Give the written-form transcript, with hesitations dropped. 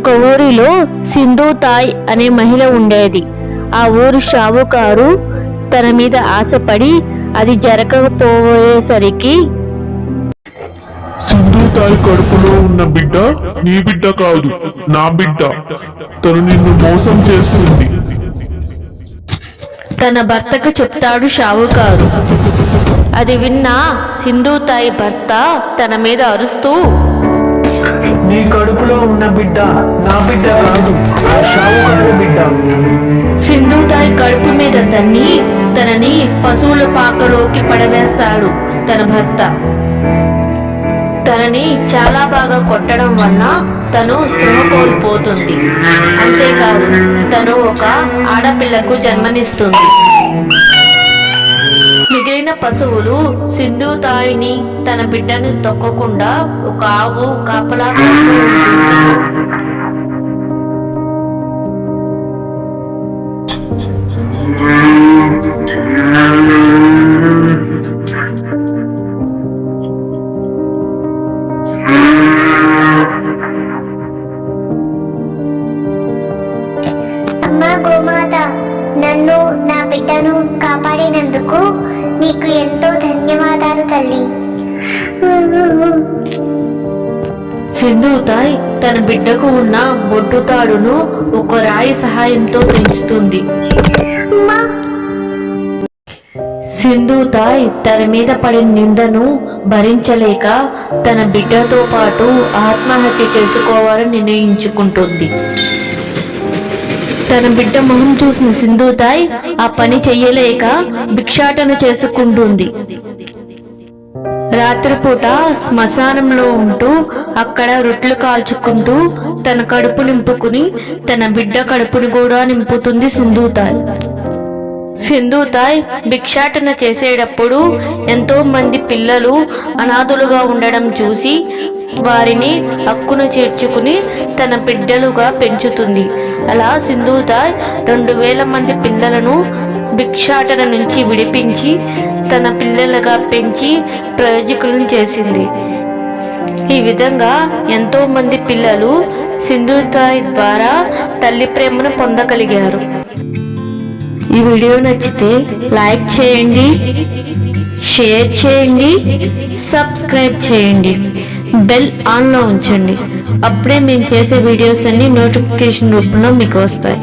ఒక ఊరిలో సింధూతాయ్ అనే మహిళ ఉండేది. ఆ ఊరు షావుకారు తన మీద ఆశపడి అది జరగకపోయేసరికి, సింధూతాయి కడుపులో ఉన్న బిడ్డ నీ బిడ్డ కాదు, నా బిడ్డ. తను నిన్ను మోసం చేస్తుంది. తన భర్తకు చెప్తాడు షావుకారు. అది విన్న సింధూతాయి భర్త తన మీద అరుస్తూ, నీ కడుపులో ఉన్న బిడ్డ నా బిడ్డ కాదు, ఆ షావుకారు బిడ్డ. సింధూతాయి కడుపు మీద తనని పశువుల పాకలోకి పడవేస్తాడు తన భర్త. తనని చాలా బాగా కొట్టడం వల్ల తను స్పృహ కోల్పోతుంది. అంతేకాదు, తను ఒక ఆడపిల్లకు జన్మనిస్తుంది. మిగిలిన పశువులు సింధూతాయిని తన బిడ్డను తొక్కకుండా ఒక ఆవు కాపలా కాస్తూ ఉంటుంది. అమ్మా గోమాత, నన్ను నా బిడ్డను కాపాడినందుకు నీకు ఎంతో ధన్యవాదాలు తల్లి. సింధూతాయ్ తన బిడ్డకు ఉన్న బొట్టుతాడును ఒక రాయి సహాయంతో తెంచుతుంది. సింధూతాయ్ తన మీద పడిన నిందను భరించలేక తన బిడ్డతో పాటు ఆత్మహత్య చేసుకోవాలని నిర్ణయించుకుంటుంది. తన బిడ్డ మొహం చూసిన సింధూతాయ్ ఆ పని చెయ్యలేక భిక్షాటన చేసుకుంటుంది. రాత్రిపూట శ్మశానంలో ఉంటూ అక్కడ రొట్టెలు కాల్చుకుంటూ తన కడుపు నింపుకుని తన బిడ్డ కడుపుని కూడా నింపుతుంది సింధూతాయ్. సింధూతాయ్ భిక్షాటన చేసేటప్పుడు ఎంతో మంది పిల్లలు అనాథులుగా ఉండడం చూసి వారిని హక్కును చేర్చుకుని తన బిడ్డలుగా పెంచుతుంది. అలా సింధూతాయ్ 2000 మంది పిల్లలను భిక్షాటన నుంచి విడిపించి తన పిల్లలుగా పెంచి ప్రయోజకులను చేసింది. ఈ విధంగా ఎంతో మంది పిల్లలు సింధూతాయ్ ద్వారా తల్లి ప్రేమను పొందగలిగారు. ఈ వీడియో నచ్చితే లైక్ చేయండి, షేర్ చేయండి, సబ్స్క్రైబ్ చేయండి, బెల్ ఆన్లో ఉంచండి. అప్పుడే మేము చేసే వీడియోస్ అన్ని నోటిఫికేషన్ రూపంలో మీకు వస్తాయి.